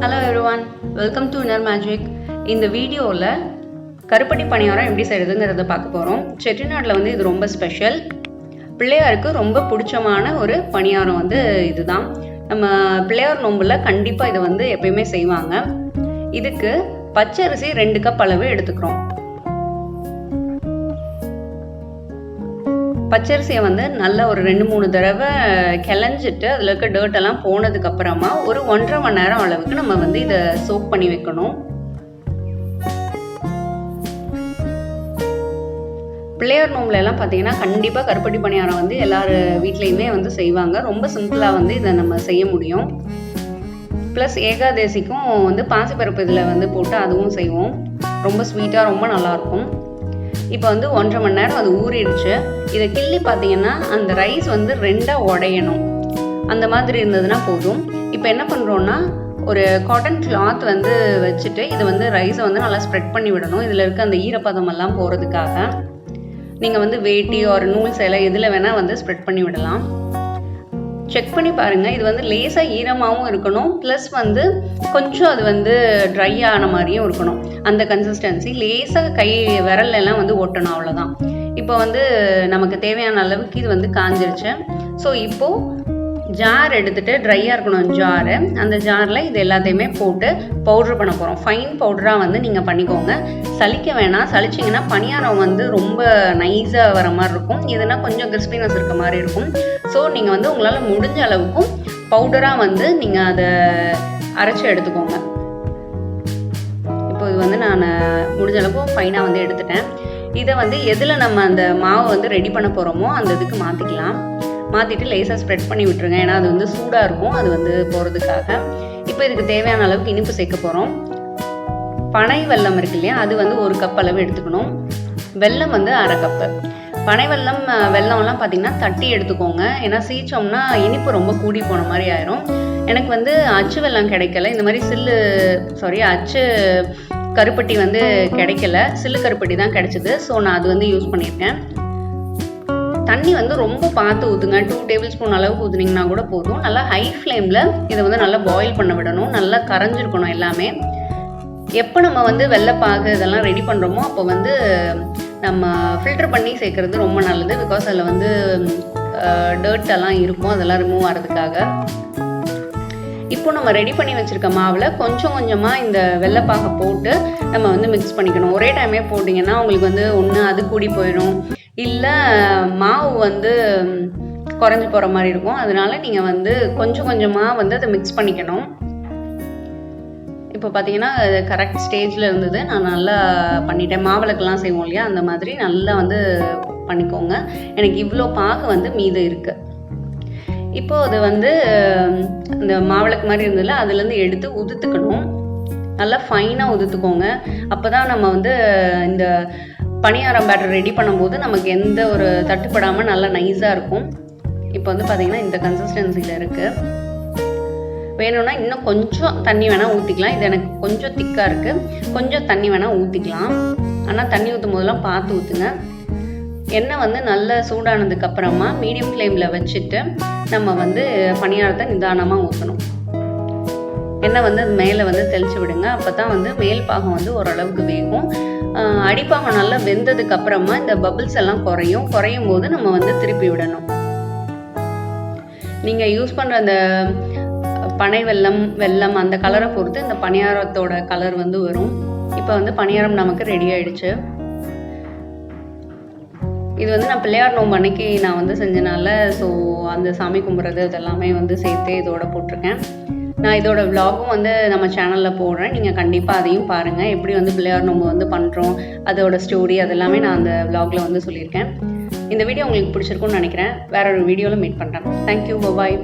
Hello everyone, welcome to Inner Magic. இந்த வீடியோவில் கருப்பட்டி பணியாரம் எப்படி செய்கிறதுங்கிறத பார்க்க போகிறோம். செட்டிநாட்டில் வந்து இது ரொம்ப ஸ்பெஷல். பிள்ளையாருக்கு ரொம்ப பிடிச்சமான ஒரு பணியாரம் வந்து இதுதான். நம்ம பிள்ளையார் நோம்பில் கண்டிப்பாக இதை வந்து எப்பயுமே செய்வாங்க. இதுக்கு பச்சரிசி 2 கப் அளவு எடுத்துக்கிறோம். பச்சரிசியை வந்து நல்லா ஒரு 2-3 தடவை கிளஞ்சிட்டு அதில் இருக்க டர்ட் எல்லாம் போனதுக்கப்புறமா ஒரு 1.5 மணி நேரம் அளவுக்கு நம்ம வந்து இதை சோக் பண்ணி வைக்கணும். பிள்ளையார் நோம்பில் எல்லாம் பார்த்தீங்கன்னா கண்டிப்பாக கருப்பட்டி பணியாரம் வந்து எல்லார் வீட்லேயுமே வந்து செய்வாங்க. ரொம்ப சிம்பிளாக வந்து இதை நம்ம செய்ய முடியும். ப்ளஸ் ஏகாதேசிக்கும் வந்து பாசிப்பருப்பு இதில் வந்து போட்டு அதுவும் செய்வோம். ரொம்ப ஸ்வீட்டாக ரொம்ப நல்லாயிருக்கும். இப்போ வந்து 1.5 மணி நேரம் அது ஊறிடுச்சு. இதை கிள்ளி பார்த்தீங்கன்னா அந்த ரைஸ் வந்து 2ஆக உடையணும். அந்த மாதிரி இருந்ததுன்னா போதும். இப்போ என்ன பண்ணுறோன்னா ஒரு காட்டன் கிளாத் வந்து வச்சுட்டு இதை வந்து ரைஸை வந்து நல்லா ஸ்ப்ரெட் பண்ணி விடணும். இதில் இருக்க அந்த ஈரப்பதமெல்லாம் போகிறதுக்காக நீங்கள் வந்து வேட்டி ஒரு நூல் சேலை எதில் வேணால் வந்து ஸ்ப்ரெட் பண்ணி விடலாம். செக் பண்ணி பாருங்கள். இது வந்து லேசாக ஈரமாகவும் இருக்கணும், ப்ளஸ் வந்து கொஞ்சம் அது வந்து ட்ரை ஆன மாதிரியும் இருக்கணும். அந்த கன்சிஸ்டன்சி லேசாக கை விரல்லாம் வந்து ஒட்டணும், அவ்வளோதான். இப்போ வந்து நமக்கு தேவையான அளவுக்கு இது வந்து காஞ்சிருச்சு. ஸோ இப்போது ஜார் எடுத்துகிட்டு ட்ரையாக இருக்கணும் ஜாரு. அந்த ஜாரில் இது எல்லாத்தையுமே போட்டு பவுட்ரு பண்ண போகிறோம். ஃபைன் பவுடராக வந்து நீங்கள் பண்ணிக்கோங்க. சலிக்க வேணாம். சலிச்சிங்கன்னா பணியாரம் வந்து ரொம்ப நைஸாக வர மாதிரி இருக்கும். இதுனா கொஞ்சம் கிறிஸ்பினஸ் இருக்க மாதிரி இருக்கும். ஸோ நீங்கள் வந்து உங்களால் முடிஞ்ச அளவுக்கும் பவுடராக வந்து நீங்கள் அதை அரைச்சி எடுத்துக்கோங்க. இப்போ இது வந்து நான் முடிஞ்ச அளவுக்கு ஃபைனாக வந்து எடுத்துட்டேன். இதை வந்து எதில் நம்ம அந்த மாவை வந்து ரெடி பண்ண போகிறோமோ அந்த இதுக்கு மாற்றிக்கலாம். மாற்றிட்டு லேசாக ஸ்ப்ரெட் பண்ணி விட்டுருங்க. ஏன்னா அது வந்து சூடாக இருக்கும், அது வந்து போகிறதுக்காக. இப்போ இதுக்கு தேவையான அளவுக்கு இனிப்பு சேர்க்க போகிறோம். பனை வெல்லம் இருக்கு இல்லையா, அது வந்து 1 கப் அளவு எடுத்துக்கணும். வெல்லம் வந்து 1/2 கப்பு. பனை வெல்லம்லாம் பார்த்திங்கன்னா தட்டி எடுத்துக்கோங்க. ஏன்னா சீச்சோம்னா இனிப்பு ரொம்ப கூடி போன மாதிரி ஆயிரும். எனக்கு வந்து அச்சு வெல்லம் கிடைக்கல. இந்த மாதிரி அச்சு கருப்பட்டி வந்து கிடைக்கல. சில்லு கருப்பட்டி தான் கிடைச்சிது. ஸோ நான் அது வந்து யூஸ் பண்ணியிருக்கேன். தண்ணி வந்து ரொம்ப பார்த்து ஊற்றுங்க. 2 டேபிள் ஸ்பூன் அளவுக்கு ஊற்றுனீங்கன்னா கூட போதும். நல்லா ஹை ஃப்ளேமில் இதை வந்து நல்லா பாயில் பண்ண விடணும். நல்லா கரைஞ்சிருக்கணும் எல்லாமே. எப்போ நம்ம வந்து வெள்ளைப்பாகு இதெல்லாம் ரெடி பண்ணுறோமோ அப்போ வந்து நம்ம ஃபில்டர் பண்ணி சேர்க்குறது ரொம்ப நல்லது. பிகாஸ் அதில் வந்து டர்ட் எல்லாம் இருக்கும், அதெல்லாம் ரிமூவ் ஆகிறதுக்காக. இப்போ நம்ம ரெடி பண்ணி வச்சுருக்க மாவில் கொஞ்சம் கொஞ்சமாக இந்த வெள்ளைப்பாகை போட்டு நம்ம வந்து மிக்ஸ் பண்ணிக்கணும். ஒரே டைமே போட்டிங்கன்னா உங்களுக்கு வந்து ஒன்று அது கூடி போயிடும், இல்லை மாவு வந்து குறைஞ்சி போகிற மாதிரி இருக்கும். அதனால நீங்கள் வந்து கொஞ்சம் கொஞ்சமாக வந்து அதை மிக்ஸ் பண்ணிக்கணும். இப்போ பார்த்தீங்கன்னா கரெக்ட் ஸ்டேஜில் இருந்தது. நான் நல்லா பண்ணிட்டேன். மாவிளக்கெல்லாம் செய்வோம் இல்லையா, அந்த மாதிரி நல்லா வந்து பண்ணிக்கோங்க. எனக்கு இவ்வளோ பாகு வந்து மீதம் இருக்குது. இப்போது அது வந்து இந்த மாவிளக்கு மாதிரி இருந்ததில்ல, அதுலேருந்து எடுத்து உதுத்துக்கணும். நல்லா ஃபைனாக உதுத்துக்கோங்க. அப்போ தான் நம்ம வந்து இந்த பணியாரம் பேட்டர் ரெடி பண்ணும்போது நமக்கு எந்த ஒரு தட்டுப்படாமல் நல்லா நைஸாக இருக்கும். இப்போ வந்து பார்த்திங்கன்னா இந்த கன்சிஸ்டன்சியில் இருக்குது. வேணும்னா இன்னும் கொஞ்சம் தண்ணி வேணால் ஊற்றிக்கலாம். இது எனக்கு கொஞ்சம் திக்காக இருக்குது. கொஞ்சம் தண்ணி வேணால் ஊற்றிக்கலாம். ஆனால் தண்ணி ஊற்றும் போதெல்லாம் பார்த்து ஊற்றுங்க. எண்ணெய் வந்து நல்லா சூடானதுக்கப்புறமா மீடியம் ஃப்ளேமில் வச்சுட்டு நம்ம வந்து பணியாரத்தை நிதானமாக ஊற்றணும். எண்ணெய் வந்து அது மேலே வந்து தெளித்து விடுங்க. அப்போ தான் வந்து மேல் பாகம் வந்து ஓரளவுக்கு வேகும். அடிப்பாகம் நல்லா வெந்ததுக்கப்புறமா இந்த பபிள்ஸ் எல்லாம் குறையும் போது நம்ம வந்து திருப்பி விடணும். நீங்கள் யூஸ் பண்ணுற அந்த பனை வெல்லம் அந்த கலரை பொறுத்து இந்த பணியாரத்தோட கலர் வந்து வரும். இப்போ வந்து பணியாரம் நமக்கு ரெடி ஆயிடுச்சு. இது வந்து நான் பிள்ளையார் நோம்பு அன்னைக்கு நான் வந்து செஞ்சனால ஸோ அந்த சாமி கும்பிட்றது இதெல்லாமே வந்து சேர்த்து இதோட போட்டிருக்கேன். நான் இதோட விலாகும் வந்து நம்ம சேனலில் போடுறேன். நீங்கள் கண்டிப்பாக அதையும் பாருங்கள். எப்படி வந்து பிள்ளையார் நோம்பு வந்து பண்ணுறோம், அதோட ஸ்டோரி அதெல்லாமே நான் அந்த விலாகில் வந்து சொல்லியிருக்கேன். இந்த வீடியோ உங்களுக்கு பிடிச்சிருக்குன்னு நினைக்கிறேன். வேற ஒரு வீடியோவில் மீட் பண்ணுறேன். தேங்க்யூ, பாய்.